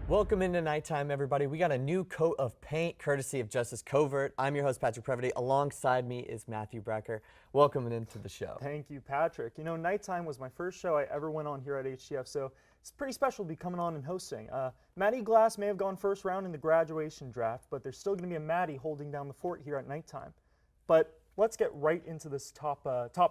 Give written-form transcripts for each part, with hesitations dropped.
Welcome into nighttime, everybody. We got a new coat of paint courtesy of Justice Covert. I'm your host, Patrick Previty. Alongside me is Matthew Bracker. Welcome into the show. Thank you, Patrick. You know, Nighttime was my first show I ever went on here at HTF, so it's pretty special to be coming on and hosting. Maddie Glass may have gone first round in the graduation draft, but there's still going to be a Maddie holding down the fort here at Nighttime. But let's get right into this top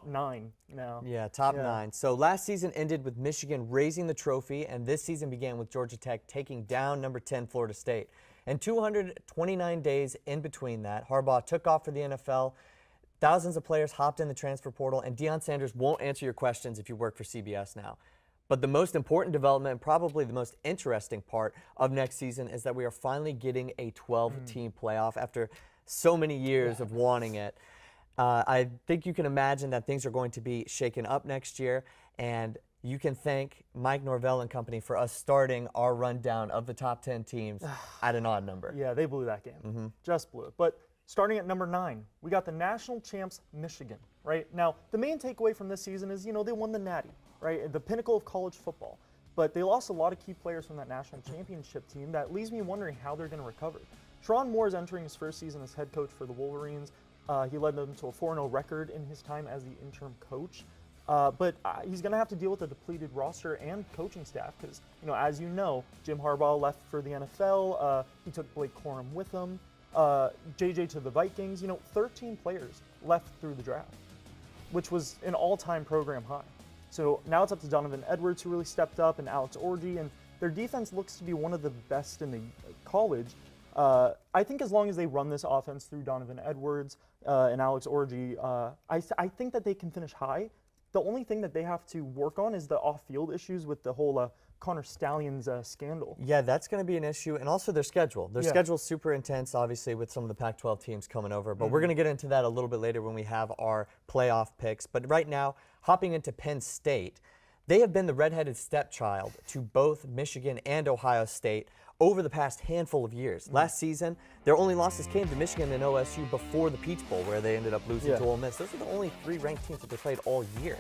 nine now. Yeah, top nine. So last season ended with Michigan raising the trophy, and this season began with Georgia Tech taking down number 10 Florida State. And 229 days in between that, Harbaugh took off for the NFL. Thousands of players hopped in the transfer portal, and Deion Sanders won't answer your questions if you work for CBS now. But the most important development, and probably the most interesting part of next season, is that we are finally getting a 12-team playoff after so many years of wanting it. I think you can imagine that things are going to be shaken up next year, and you can thank Mike Norvell and company for us starting our rundown of the top 10 teams at an odd number. Yeah, they blew that game. Just blew it. But starting at number 9, we got the national champs, Michigan, right? Now, the main takeaway from this season is, you know, they won the Natty, right? The pinnacle of college football. But they lost a lot of key players from that national championship team that leaves me wondering how they're going to recover. Sharon Moore is entering his first season as head coach for the Wolverines. He led them to a 4-0 record in his time as the interim coach. But he's going to have to deal with a depleted roster and coaching staff because, you know, as you know, Jim Harbaugh left for the NFL. He took Blake Corum with him. JJ to the Vikings. You know, 13 players left through the draft, which was an all-time program high. So now it's up to Donovan Edwards, who really stepped up, and Alex Orji, and their defense looks to be one of the best in the college. I think as long as they run this offense through Donovan Edwards and Alex Orji, I think that they can finish high. The only thing that they have to work on is the off-field issues with the whole Connor Stalions scandal. Yeah, that's going to be an issue, and also their schedule. Their schedule's super intense, obviously, with some of the Pac-12 teams coming over, but we're going to get into that a little bit later when we have our playoff picks. But right now, hopping into Penn State, they have been the redheaded stepchild to both Michigan and Ohio State over the past handful of years. Last season, their only losses came to Michigan and OSU before the Peach Bowl, where they ended up losing to Ole Miss. Those are the only 3 ranked teams that they played all year.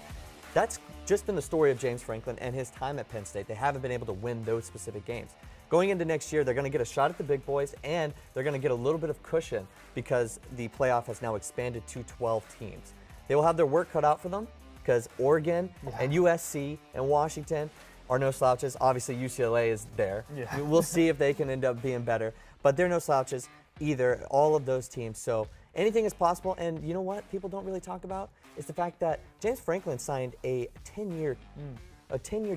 That's just been the story of James Franklin and his time at Penn State. They haven't been able to win those specific games. Going into next year, they're going to get a shot at the big boys, and they're going to get a little bit of cushion because the playoff has now expanded to 12 teams. They will have their work cut out for them because Oregon and USC and Washington are no slouches. Obviously, UCLA is there. We'll see if they can end up being better, but they're no slouches either, all of those teams. So anything is possible, and you know what people don't really talk about is the fact that James Franklin signed a 10-year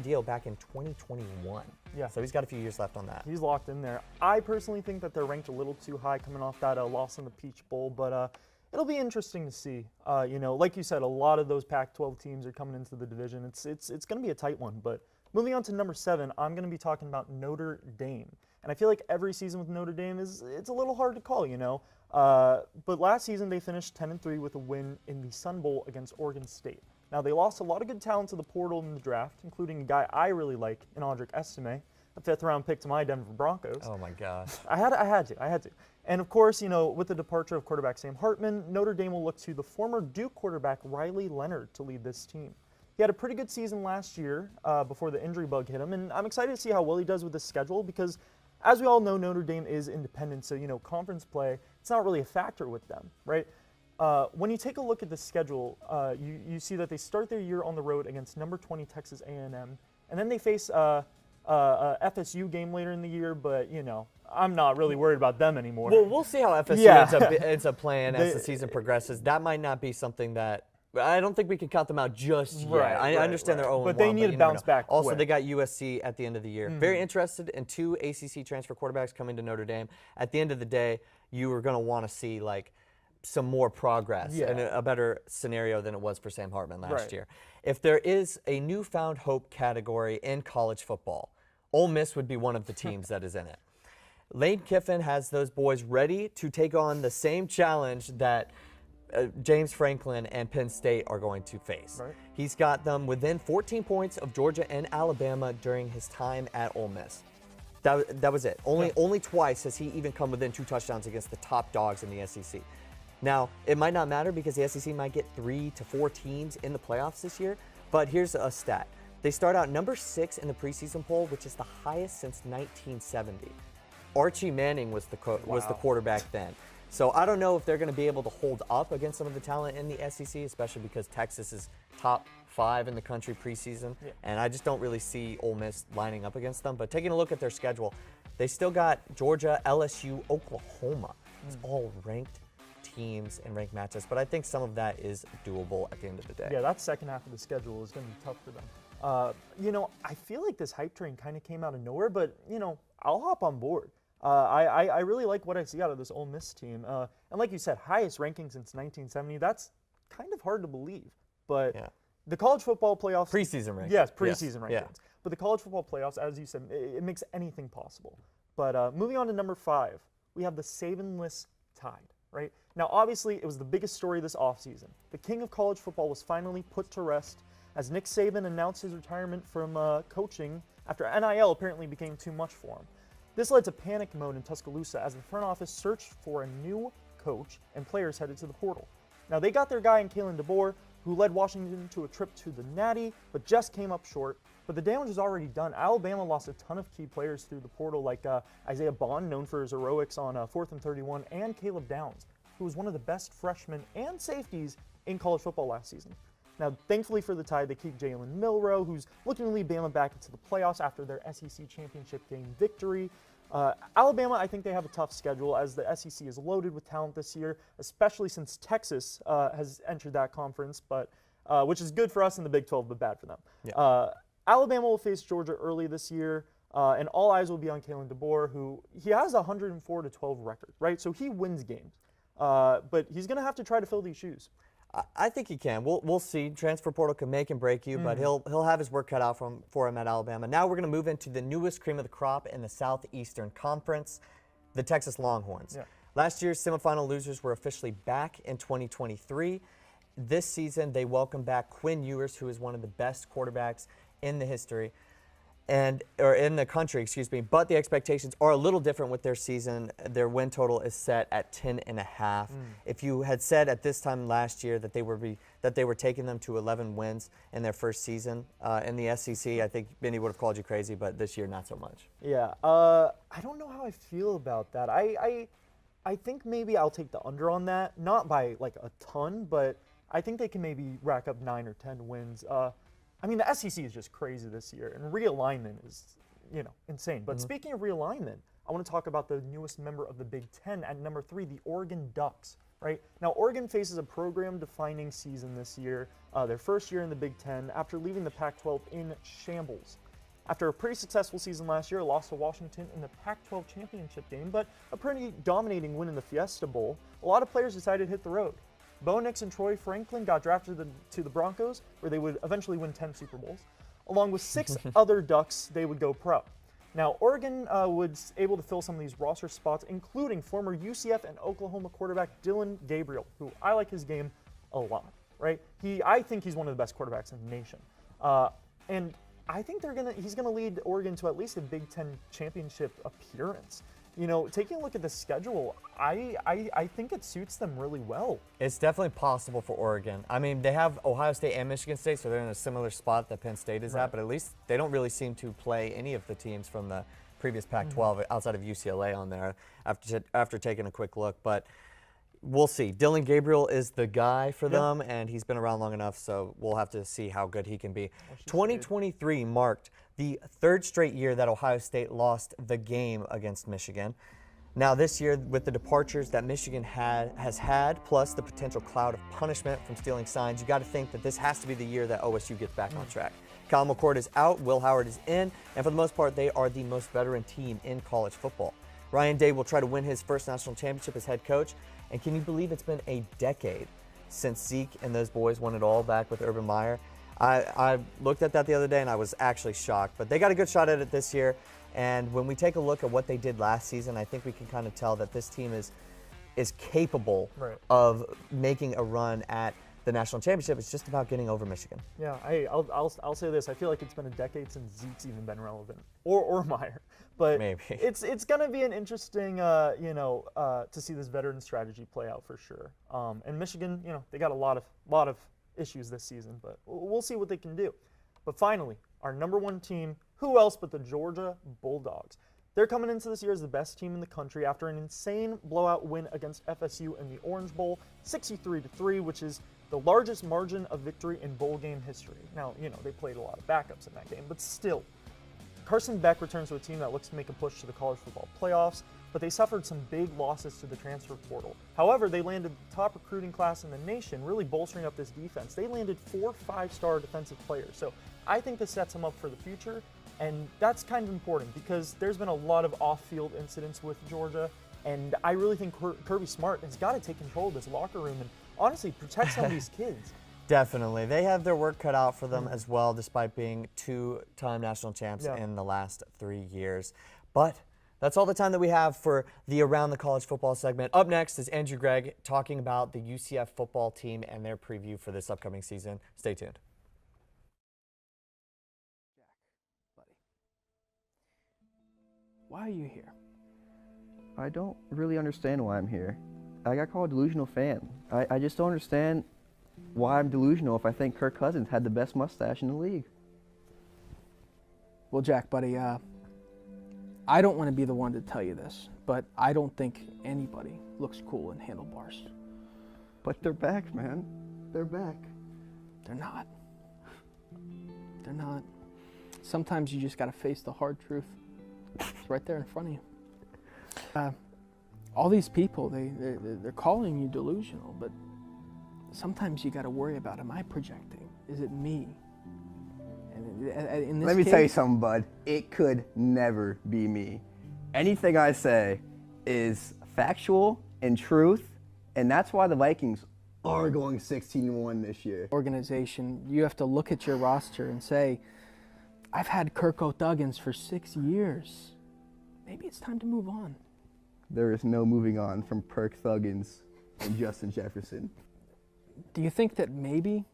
deal back in 2021. So he's got a few years left on that. He's locked in there. I personally think that they're ranked a little too high coming off that loss in the Peach Bowl, but it'll be interesting to see. You know, like you said, a lot of those Pac-12 teams are coming into the division. It's going to be a tight one, but moving on to number 7, I'm going to be talking about Notre Dame. And I feel like every season with Notre Dame it's a little hard to call, you know. But last season they finished 10-3 with a win in the Sun Bowl against Oregon State. Now they lost a lot of good talent to the portal in the draft, including a guy I really like in Audric Estime, a 5th-round pick to my Denver Broncos. Oh my gosh. I had to. And of course, you know, with the departure of quarterback Sam Hartman, Notre Dame will look to the former Duke quarterback Riley Leonard to lead this team. He had a pretty good season last year before the injury bug hit him, and I'm excited to see how well he does with this schedule because, as we all know, Notre Dame is independent, so, you know, conference play, it's not really a factor with them, right? When you take a look at the schedule, you see that they start their year on the road against number 20 Texas A&M, and then they face a FSU game later in the year, but, you know, I'm not really worried about them anymore. Well, we'll see how FSU ends up playing as the season progresses. That might not be something that I don't think we can count them out just yet. I understand their own, but they need to bounce back. Also, they got USC at the end of the year. Very interested in 2 ACC transfer quarterbacks coming to Notre Dame. At the end of the day, you were going to want to see like some more progress and a better scenario than it was for Sam Hartman last year. If there is a newfound hope category in college football, Ole Miss would be one of the teams that is in it. Lane Kiffin has those boys ready to take on the same challenge that James Franklin and Penn State are going to face. He's got them within 14 points of Georgia and Alabama during his time at Ole Miss. That was it. Only twice has he even come within 2 touchdowns against the top dogs in the SEC. Now, it might not matter because the SEC might get 3 to 4 teams in the playoffs this year, but here's a stat. They start out number 6 in the preseason poll, which is the highest since 1970. Archie Manning was the quarterback then. So I don't know if they're going to be able to hold up against some of the talent in the SEC, especially because Texas is top 5 in the country preseason, and I just don't really see Ole Miss lining up against them. But taking a look at their schedule, they still got Georgia, LSU, Oklahoma. It's all ranked teams and ranked matchups, but I think some of that is doable at the end of the day. Yeah, that second half of the schedule is going to be tough for them. You know, I feel like this hype train kind of came out of nowhere, but, you know, I'll hop on board. I really like what I see out of this Ole Miss team. And like you said, highest ranking since 1970. That's kind of hard to believe. But the college football playoffs. Preseason rankings. Yes, preseason rankings. Yeah. But the college football playoffs, as you said, it makes anything possible. But moving on to number 5, we have the Sabanless Tide, right? Now, obviously, it was the biggest story this offseason. The king of college football was finally put to rest as Nick Saban announced his retirement from coaching after NIL apparently became too much for him. This led to panic mode in Tuscaloosa as the front office searched for a new coach and players headed to the portal. Now, they got their guy in Kalen DeBoer, who led Washington to a trip to the Natty, but just came up short. But the damage is already done. Alabama lost a ton of key players through the portal, like Isaiah Bond, known for his heroics on 4th and 31, and Caleb Downs, who was one of the best freshmen and safeties in college football last season. Now, thankfully for the Tide, they keep Jalen Milroe, who's looking to lead Bama back into the playoffs after their SEC championship game victory. Alabama, I think they have a tough schedule as the SEC is loaded with talent this year, especially since Texas has entered that conference, but which is good for us in the Big 12, but bad for them. Yeah. Alabama will face Georgia early this year, and all eyes will be on Kalen DeBoer, who he has a 104-12 record, right? So he wins games, but he's going to have to try to fill these shoes. I think he can. We'll see. Transfer portal can make and break you, but he'll have his work cut out for him at Alabama. Now we're going to move into the newest cream of the crop in the Southeastern Conference, the Texas Longhorns. Yeah. Last year's semifinal losers were officially back in 2023. This season, they welcome back Quinn Ewers, who is one of the best quarterbacks in the history. Or in the country, excuse me, but the expectations are a little different with their season. Their win total is set at 10.5. If you had said at this time last year that they were taking them to 11 wins in their first season in the SEC, I think Benny would have called you crazy, but this year not so much. Yeah, I don't know how I feel about that. I think maybe I'll take the under on that, not by like a ton, but I think they can maybe rack up 9 or 10 wins. I mean, the SEC is just crazy this year, and realignment is, you know, insane. But speaking of realignment, I want to talk about the newest member of the Big Ten at number 3, the Oregon Ducks, right? Now, Oregon faces a program-defining season this year, their first year in the Big Ten, after leaving the Pac-12 in shambles. After a pretty successful season last year, lost to Washington in the Pac-12 championship game, but a pretty dominating win in the Fiesta Bowl, a lot of players decided to hit the road. Bo Nix and Troy Franklin got drafted to the Broncos, where they would eventually win 10 Super Bowls. Along with 6 other Ducks, they would go pro. Now, Oregon was able to fill some of these roster spots, including former UCF and Oklahoma quarterback Dylan Gabriel, who I like his game a lot, right? I think he's one of the best quarterbacks in the nation. And I think he's gonna lead Oregon to at least a Big Ten championship appearance. You know, taking a look at the schedule, I think it suits them really well. It's definitely possible for Oregon. I mean, they have Ohio State and Michigan State, so they're in a similar spot that Penn State is at, but at least they don't really seem to play any of the teams from the previous Pac-12 outside of UCLA on there after taking a quick look. But we'll see. Dylan Gabriel is the guy for them, and he's been around long enough, so we'll have to see how good he can be. 2023 marked the 3rd straight year that Ohio State lost the game against Michigan. Now this year, with the departures that Michigan has had, plus the potential cloud of punishment from stealing signs, you got to think that this has to be the year that OSU gets back on track. Kyle McCord is out, Will Howard is in, and for the most part, they are the most veteran team in college football. Ryan Day will try to win his first national championship as head coach, and can you believe it's been a decade since Zeke and those boys won it all back with Urban Meyer? I looked at that the other day and I was actually shocked, but they got a good shot at it this year. And when we take a look at what they did last season, I think we can kind of tell that this team is capable of making a run at the national championship. It's just about getting over Michigan. Yeah, I'll say this. I feel like it's been a decade since Zeke's even been relevant, or Meyer. But maybe it's going to be an interesting, to see this veteran strategy play out for sure. And Michigan, they got a lot of issues this season, but we'll see what they can do. But finally, our #1 team, who else but the Georgia Bulldogs. They're coming into this year as the best team in the country after an insane blowout win against FSU in the Orange Bowl, 63-3, which is the largest margin of victory in bowl game history. Now, they played a lot of backups in that game, but still. Carson Beck returns to a team that looks to make a push to the college football playoffs, but they suffered some big losses to the transfer portal. However, they landed the top recruiting class in the nation, really bolstering up this defense. They landed 4 5-star defensive players. So I think this sets them up for the future, and that's kind of important because there's been a lot of off-field incidents with Georgia, and I really think Kirby Smart has got to take control of this locker room and honestly protect some of these kids. Definitely. They have their work cut out for them as well, despite being 2-time national champs in the last 3 years. But that's all the time that we have for the Around the College Football segment. Up next is Andrew Greig talking about the UCF football team and their preview for this upcoming season. Stay tuned. Why are you here? I don't really understand why I'm here. I got called a delusional fan. I just don't understand why I'm delusional if I think Kirk Cousins had the best mustache in the league. Well, Jack, buddy, I don't want to be the one to tell you this, but I don't think anybody looks cool in handlebars. But they're back, man. They're back. They're not. They're not. Sometimes you just got to face the hard truth. It's right there in front of you. All these people, they're calling you delusional, but sometimes you got to worry about, am I projecting? Is it me? And in this Let me case, tell you something, bud. It could never be me. Anything I say is factual and truth, and that's why the Vikings are going 16-1 this year. Organization, you have to look at your roster and say, I've had Kirk O'Thuggins for 6 years. Maybe it's time to move on. There is no moving on from Kirk Thuggins and Justin Jefferson. Do you think that maybe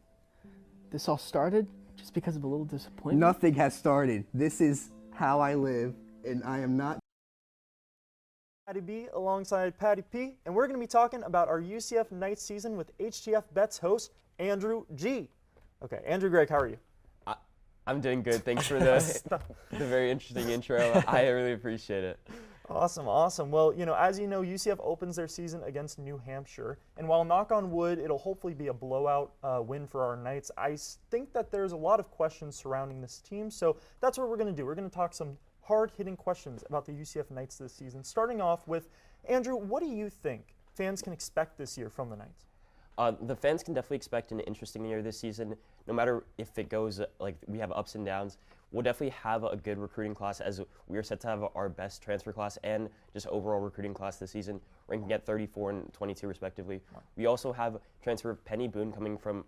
this all started just because of a little disappointment? Nothing has started. This is how I live, and I am not. Patty B alongside Patty P, and we're going to be talking about our UCF Knights season with HTF Bets host Andrew G. Okay, Andrew Greig, how are you? I'm doing good. Thanks for the very interesting intro. I really appreciate it. Awesome, awesome. Well, as you know, UCF opens their season against New Hampshire, and while knock on wood, it'll hopefully be a blowout win for our Knights, I think that there's a lot of questions surrounding this team, so that's what we're going to do. We're going to talk some hard-hitting questions about the UCF Knights this season. Starting off with, Andrew, what do you think fans can expect this year from the Knights? The fans can definitely expect an interesting year this season. No matter if it goes, like we have ups and downs, we'll definitely have a good recruiting class, as we are set to have our best transfer class and just overall recruiting class this season, ranking at 34 and 22 respectively. We also have transfer Penny Boone coming from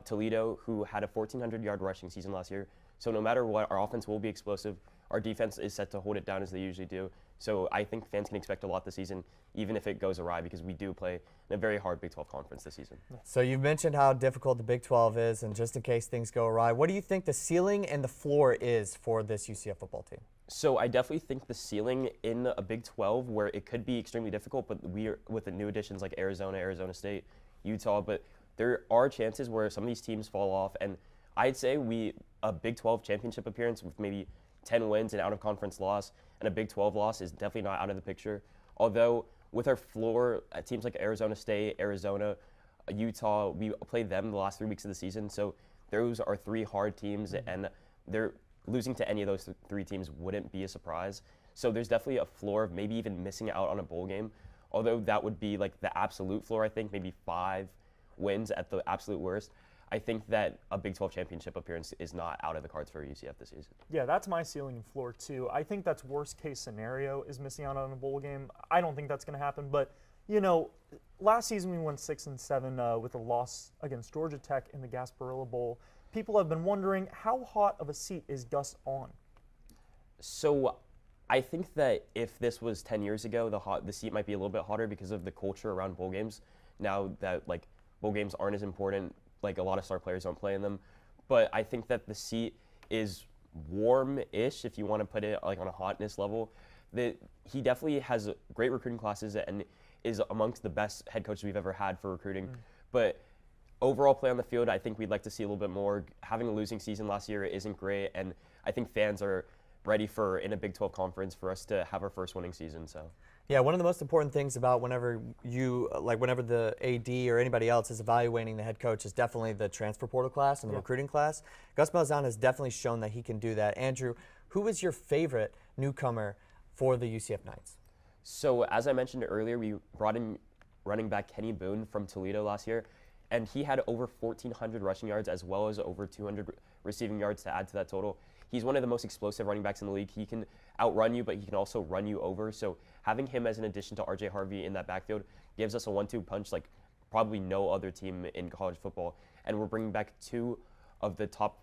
Toledo, who had a 1,400-yard rushing season last year. So no matter what, our offense will be explosive. Our defense is set to hold it down as they usually do. So I think fans can expect a lot this season, even if it goes awry, because we do play in a very hard Big 12 conference this season. So you've mentioned how difficult the Big 12 is, and just in case things go awry, what do you think the ceiling and the floor is for this UCF football team? So I definitely think the ceiling in a Big 12, where it could be extremely difficult, but we are with the new additions like Arizona, Arizona State, Utah, but there are chances where some of these teams fall off, and I'd say a Big 12 championship appearance with maybe 10 wins and out-of-conference loss, and a Big 12 loss is definitely not out of the picture. Although with our floor, teams like Arizona State, Arizona, Utah, we played them the last 3 weeks of the season, so those are 3 hard teams, and they're losing to any of those 3 teams wouldn't be a surprise. So there's definitely a floor of maybe even missing out on a bowl game, although that would be like the absolute floor, I think, maybe 5 wins at the absolute worst. I think that a Big 12 championship appearance is not out of the cards for UCF this season. Yeah, that's my ceiling and floor too. I think that's worst case scenario is missing out on a bowl game. I don't think that's going to happen, but last season we won 6-7 with a loss against Georgia Tech in the Gasparilla Bowl. People have been wondering, how hot of a seat is Gus on? So I think that if this was 10 years ago, the seat might be a little bit hotter because of the culture around bowl games. Now that bowl games aren't as important, a lot of star players don't play in them, but I think that the seat is warm-ish, if you want to put it on a hotness level. He definitely has great recruiting classes and is amongst the best head coaches we've ever had for recruiting. But overall play on the field, I think we'd like to see a little bit more. Having a losing season last year isn't great, and I think fans are ready for, in a Big 12 conference, for us to have our first winning season. So. Yeah, one of the most important things about whenever the AD or anybody else is evaluating the head coach is definitely the transfer portal class and the recruiting class. Gus Malzahn has definitely shown that he can do that. Andrew, who is your favorite newcomer for the UCF Knights? So as I mentioned earlier, we brought in running back Kenny Boone from Toledo last year, and he had over 1,400 rushing yards as well as over 200 receiving yards to add to that total. He's one of the most explosive running backs in the league. He can outrun you, but he can also run you over. So having him as an addition to RJ Harvey in that backfield gives us a 1-2 punch like probably no other team in college football. And we're bringing back 2 of the top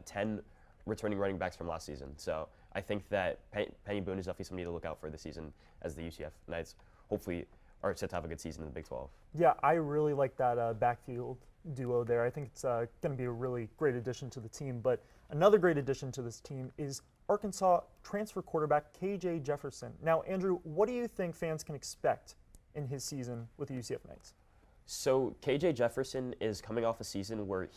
10 returning running backs from last season. So I think that Penny Boone is definitely somebody to look out for this season as the UCF Knights hopefully are set to have a good season in the Big 12. Yeah, I really like that backfield duo there. I think it's going to be a really great addition to the team. But another great addition to this team is Arkansas transfer quarterback KJ Jefferson. Now, Andrew, what do you think fans can expect in his season with the UCF Knights? So KJ Jefferson is coming off a season where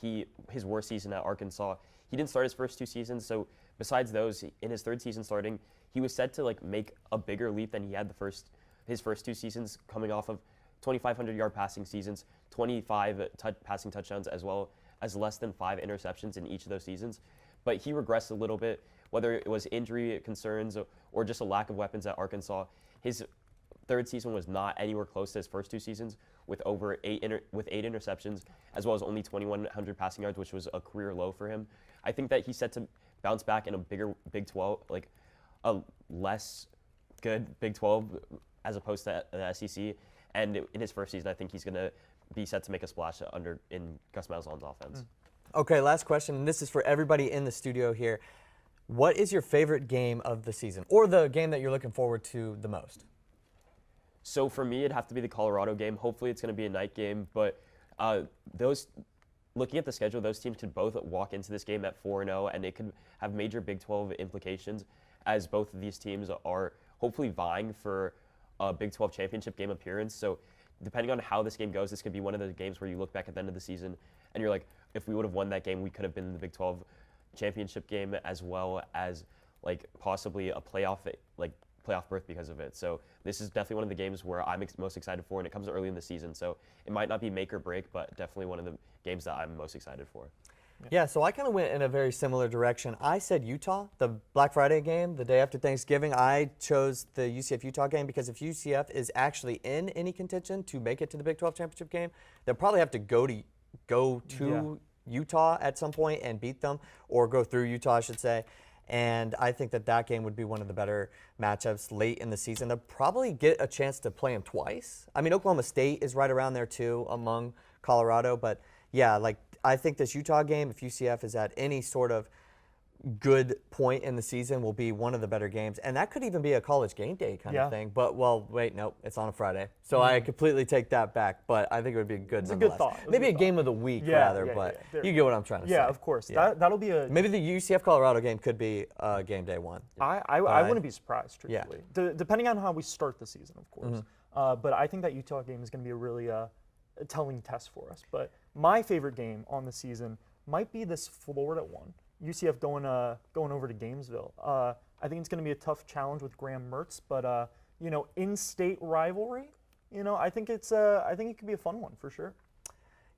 his worst season at Arkansas. He didn't start his first 2 seasons, so besides those, in his 3rd season starting, he was set to like make a bigger leap than he had his first 2 seasons, coming off of 2,500-yard passing seasons, 25 passing touchdowns, as well as less than 5 interceptions in each of those seasons. But he regressed a little bit, whether it was injury concerns or just a lack of weapons at Arkansas. His 3rd season was not anywhere close to his first 2 seasons, with over 8 interceptions, as well as only 2,100 passing yards, which was a career low for him. I think that he's set to bounce back in a bigger Big 12, like a less good Big 12 as opposed to the SEC. And in his first season, I think he's going to be set to make a splash in Gus Malzahn's offense. Okay, last question, and this is for everybody in the studio here. What is your favorite game of the season, or the game that you're looking forward to the most? So for me, it'd have to be the Colorado game. Hopefully it's going to be a night game, but looking at the schedule, those teams could both walk into this game at 4-0, and it could have major Big 12 implications, as both of these teams are hopefully vying for a Big 12 championship game appearance. So depending on how this game goes, this could be one of the games where you look back at the end of the season and you're like, if we would have won that game, we could have been in the Big 12 championship game, as well as like possibly a playoff berth because of it. So this is definitely one of the games where I'm most excited for, and it comes early in the season. So it might not be make or break, but definitely one of the games that I'm most excited for. Yeah, so I kind of went in a very similar direction. I said Utah, the Black Friday game, the day after Thanksgiving. I chose the UCF-Utah game because if UCF is actually in any contention to make it to the Big 12 championship game, they'll probably have to go to Utah at some point and beat them, or go through Utah, I should say. And I think that game would be one of the better matchups late in the season. They'll probably get a chance to play them twice. I mean, Oklahoma State is right around there too among Colorado, but yeah, I think this Utah game, if UCF is at any sort of good point in the season, will be one of the better games. And that could even be a college game day kind of thing. But, well, wait, no, it's on a Friday. So I completely take that back. But I think it would be good. It's a good thought. Maybe a game of the week rather, but you get what I'm trying to say. Yeah, of course. Yeah. That'll be a... Maybe the UCF-Colorado game could be game day 1. I wouldn't be surprised, truthfully. Yeah. Depending on how we start the season, of course. But I think that Utah game is going to be a really telling test for us. But my favorite game on the season might be this Florida one. UCF going over to Gainesville. I think it's going to be a tough challenge with Graham Mertz, but in-state rivalry. I think it could be a fun one for sure.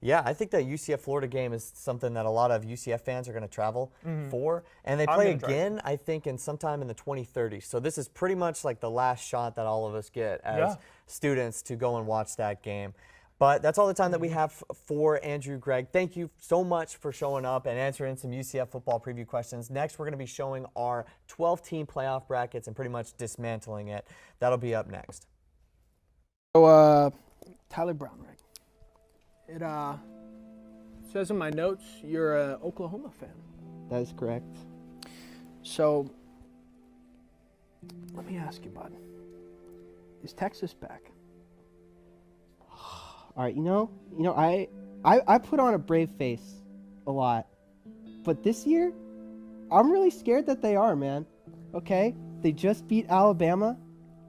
Yeah, I think that UCF-Florida game is something that a lot of UCF fans are going to travel for. And they play again, I think, in sometime in the 2030s. So this is pretty much like the last shot that all of us get as students to go and watch that game. But that's all the time that we have for Andrew Greig. Thank you so much for showing up and answering some UCF football preview questions. Next, we're going to be showing our 12-team playoff brackets and pretty much dismantling it. That'll be up next. So, Tyler Brown, right? It says in my notes you're an Oklahoma fan. That is correct. So, let me ask you, bud. Is Texas back? All right, I put on a brave face a lot, but this year, I'm really scared that they are, man. Okay, they just beat Alabama.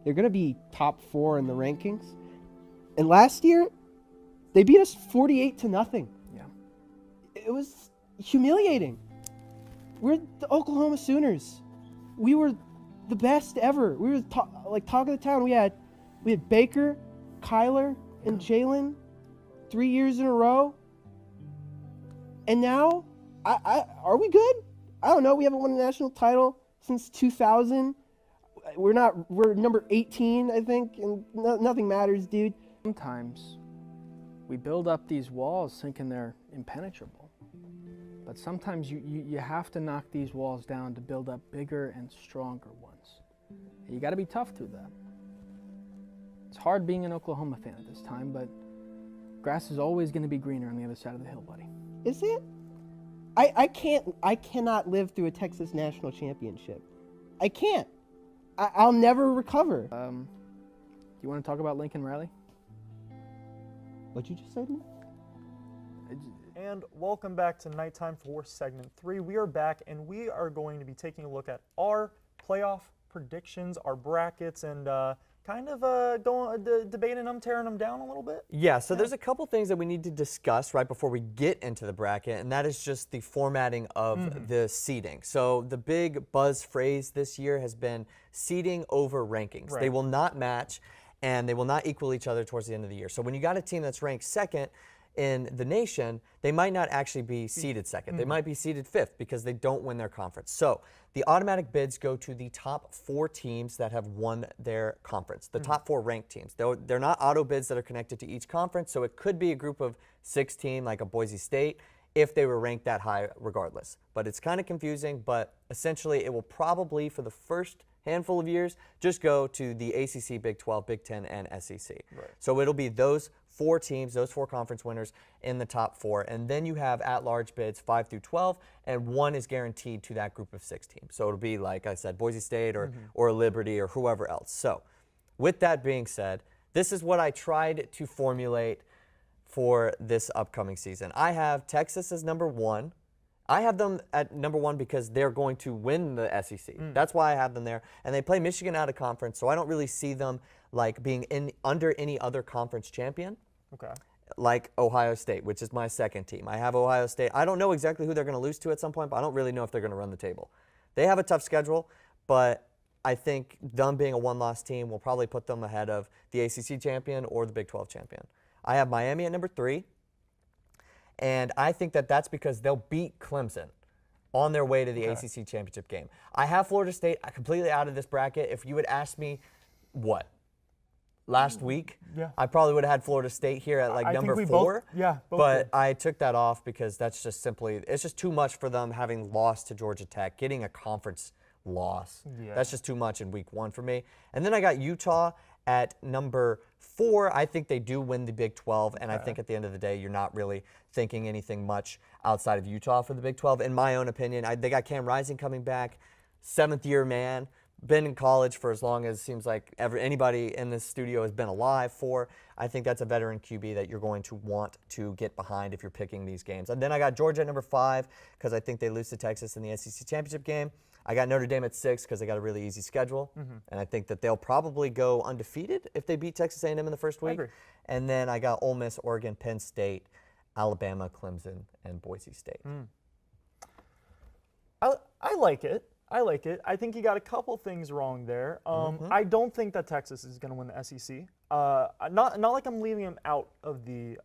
They're gonna be top 4 in the rankings, and last year, they beat us 48-0. Yeah. it was humiliating. We're the Oklahoma Sooners. We were the best ever. We were talk of the town. We had Baker, Kyler, and Jalen 3 years in a row. And now, are we good? I don't know. We haven't won a national title since 2000. We're number 18, I think, and nothing matters, dude. Sometimes we build up these walls thinking they're impenetrable. But sometimes you have to knock these walls down to build up bigger and stronger ones. And you got to be tough through that. It's hard being an Oklahoma fan at this time, but grass is always going to be greener on the other side of the hill, buddy. Is it? I cannot live through a Texas national championship. I can't. I'll never recover. Do you want to talk about Lincoln Riley? What'd you just say to me? And welcome back to Nighttime for segment 3. We are back, and we are going to be taking a look at our playoff predictions, our brackets, and kind of debating them, tearing them down a little bit. Yeah, so there's a couple things that we need to discuss right before we get into the bracket, and that is just the formatting of the seeding. So the big buzz phrase this year has been seeding over rankings. Right. They will not match, and they will not equal each other towards the end of the year. So when you got a team that's ranked second in the nation, they might not actually be seeded second. They might be seeded fifth because they don't win their conference. So the automatic bids go to the top 4 teams that have won their conference, the top 4 ranked teams. They're not auto bids that are connected to each conference, so it could be a group of 6 team like a Boise State if they were ranked that high regardless. But it's kind of confusing, but essentially it will probably, for the first handful of years, just go to the ACC, Big 12, Big 10, and SEC. Right. So it'll be those 4 teams, those 4 conference winners in the top 4. And then you have at-large bids 5 through 12, and 1 is guaranteed to that group of 6 teams. So it'll be, like I said, Boise State or Liberty or whoever else. So with that being said, this is what I tried to formulate for this upcoming season. I have Texas as number 1. I have them at number 1 because they're going to win the SEC. That's why I have them there. And they play Michigan out of conference, so I don't really see them like being under any other conference champion. Okay. Like Ohio State, which is my second team. I have Ohio State. I don't know exactly who they're going to lose to at some point, but I don't really know if they're going to run the table. They have a tough schedule, but I think them being a one-loss team will probably put them ahead of the ACC champion or the Big 12 champion. I have Miami at number 3. And I think that that's because they'll beat Clemson on their way to the ACC championship game. I have Florida State completely out of this bracket. If you would ask me, last week, I probably would have had Florida State here at like number 4. But I took that off because that's just simply, it's just too much for them having lost to Georgia Tech, getting a conference loss. That's just too much in week 1 for me. And then I got Utah at number 4. I think they do win the Big 12, and I think at the end of the day, you're not really thinking anything much outside of Utah for the Big 12. In my own opinion, they got Cam Rising coming back, 7th-year man, been in college for as long as it seems like anybody in this studio has been alive for. I think that's a veteran QB that you're going to want to get behind if you're picking these games. And then I got Georgia at number 5 because I think they lose to Texas in the SEC championship game. I got Notre Dame at 6 because they got a really easy schedule, and I think that they'll probably go undefeated if they beat Texas A&M in the first week. And then I got Ole Miss, Oregon, Penn State, Alabama, Clemson, and Boise State. I like it. I think you got a couple things wrong there. I don't think that Texas is going to win the SEC. Not like I'm leaving them out of the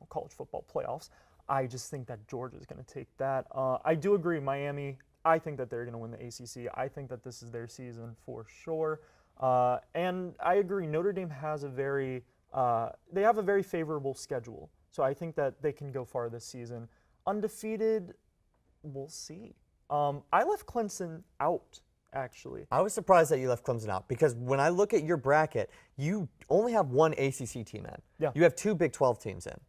college football playoffs. I just think that Georgia is going to take that. I do agree, Miami. I think that they're going to win the ACC. I think that this is their season for sure. And I agree, Notre Dame has a very favorable schedule. So I think that they can go far this season. Undefeated, we'll see. I left Clemson out, actually. I was surprised that you left Clemson out because when I look at your bracket, you only have 1 ACC team in. Yeah. You have 2 Big 12 teams in.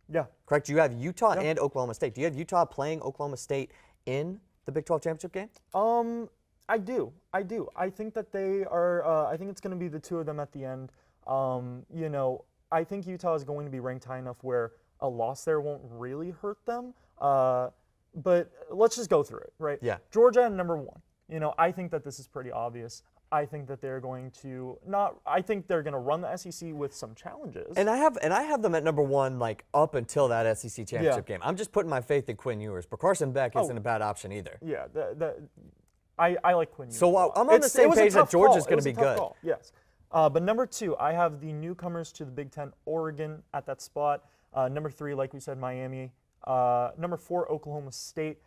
Yeah. Correct? You have Utah and Oklahoma State. Do you have Utah playing Oklahoma State in the Big 12 championship game? I do. I think that they are. I think it's going to be the 2 of them at the end. I think Utah is going to be ranked high enough where a loss there won't really hurt them. But let's just go through it, right? Yeah. Georgia at number 1. I think that this is pretty obvious. I think that they're going to not. I think they're going to run the SEC with some challenges. And I have them at number 1, like up until that SEC championship game. I'm just putting my faith in Quinn Ewers, but Carson Beck isn't a bad option either. Yeah, I like Quinn Ewers. So I'm on the same page that Georgia's going to be good. Call, yes. But number 2, I have the newcomers to the Big Ten, Oregon, at that spot. Number 3, like we said, Miami. Number 4, Oklahoma State.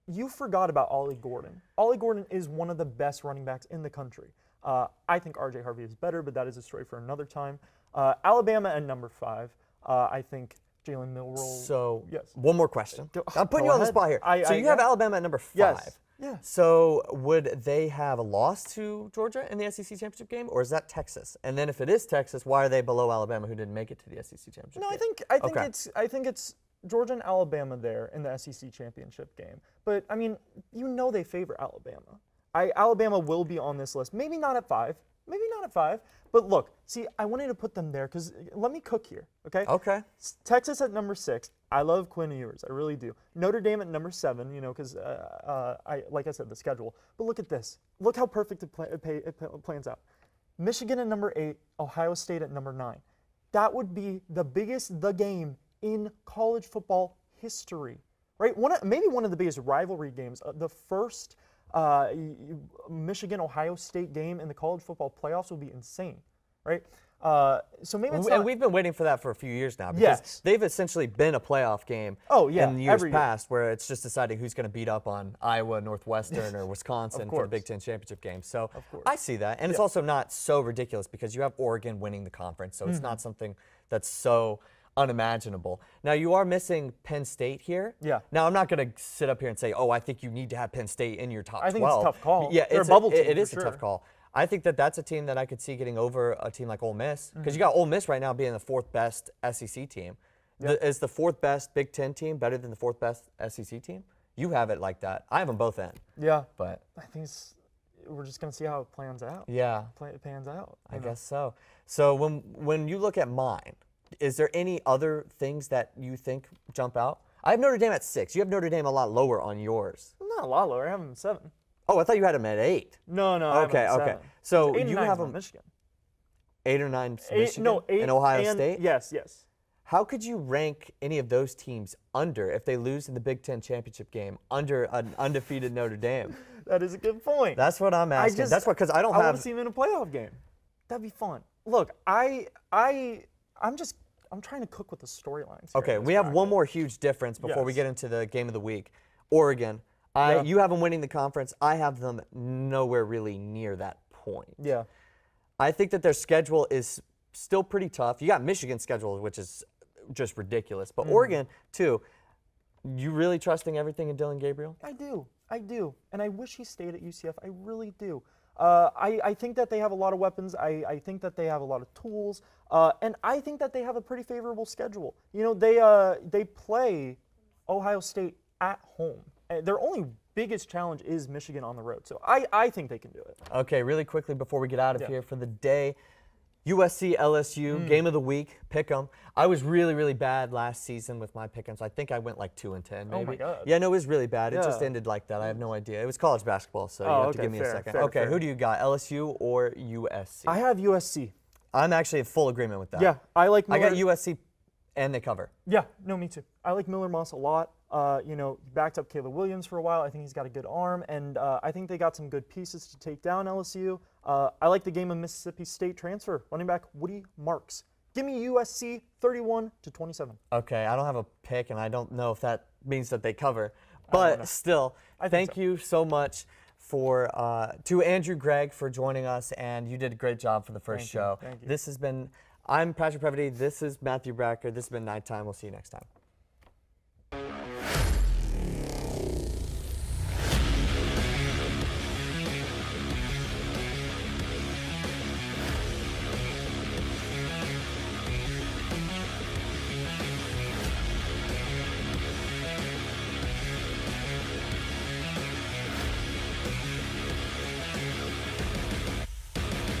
You forgot about Ollie Gordon. Ollie Gordon is one of the best running backs in the country. I think R.J. Harvey is better, but that is a story for another time. Alabama at number 5. I think Jalen Milroe. So yes. One more question. I'm putting you on the spot here. So you have Alabama at number 5. Yes. Yeah. So would they have a loss to Georgia in the SEC championship game, or is that Texas? And then if it is Texas, why are they below Alabama, who didn't make it to the SEC championship? No, game? I think it's Georgia and Alabama there in the SEC championship game. But I mean, they favor Alabama. Alabama will be on this list. Maybe not at 5. Maybe not at 5. But look, see, I wanted to put them there because let me cook here, okay? Okay. Texas at number 6. I love Quinn Ewers. I really do. Notre Dame at number 7, because like I said, the schedule. But look at this. Look how perfect it plans out. Michigan at number 8. Ohio State at number 9. That would be the game in college football history, right? Maybe one of the biggest rivalry games. The first Michigan-Ohio State game in the college football playoffs would be insane, right? So maybe it's and we've been waiting for that for a few years now because they've essentially been a playoff game in years past where it's just deciding who's going to beat up on Iowa, Northwestern, or Wisconsin for the Big Ten championship game. So I see that. And it's also not so ridiculous because you have Oregon winning the conference, so it's not something that's so unimaginable. Now, you are missing Penn State here. Yeah. Now, I'm not going to sit up here and say, I think you need to have Penn State in your top 12. I think it's a tough call. Yeah, They're a bubble team it is for a tough call. I think that's a team that I could see getting over a team like Ole Miss because you got Ole Miss right now being the 4th best SEC team. Is the 4th best Big Ten team better than the 4th best SEC team? You have it like that. I have them both in. Yeah. But I think we're just going to see how it plans out. Yeah. It pans out. I guess so. So when you look at mine, is there any other things that you think jump out? I have Notre Dame at 6. You have Notre Dame a lot lower on yours. Not a lot lower. I have them at 7. Oh, I thought you had them at 8. No. Okay. So you have them Michigan. 8 or 9 Michigan? No, 8 and Ohio State? Yes. How could you rank any of those teams under, if they lose in the Big Ten championship game, under an undefeated Notre Dame? That is a good point. That's what I'm asking. Because I don't have. I want to see them in a playoff game. That'd be fun. Look, I'm trying to cook with the storylines. Okay, we have one more huge difference before we get into the game of the week. Oregon. You have them winning the conference. I have them nowhere really near that point. Yeah. I think that their schedule is still pretty tough. You got Michigan's schedule, which is just ridiculous. But Oregon, too. You really trusting everything in Dylan Gabriel? I do. And I wish he stayed at UCF. I really do. I think that they have a lot of weapons. I think that they have a lot of tools. And I think that they have a pretty favorable schedule. They play Ohio State at home. Their only biggest challenge is Michigan on the road. So I think they can do it. Okay, really quickly before we get out of here for the day, USC, LSU, game of the week, pick 'em. I was really, really bad last season with my pick-ems. I think I went like 2-10 maybe. Oh my God. Yeah, no, it was really bad. It just ended like that. I have no idea. It was college basketball, so you have to give me a second. Fair. Who do you got, LSU or USC? I have USC. I'm actually in full agreement with that. Yeah, I like Miller. I got USC and they cover. Yeah, no, me too. I like Miller Moss a lot. Backed up Caleb Williams for a while. I think he's got a good arm, and I think they got some good pieces to take down LSU. I like the game of Mississippi State transfer, running back Woody Marks. Give me USC 31-27. Okay, I don't have a pick, and I don't know if that means that they cover. But still, thank you so much to Andrew Greig for joining us, and you did a great job for the first show. Thank you. This has been, I'm Patrick Previty. This is Matthew Bracker. This has been Nighttime. We'll see you next time.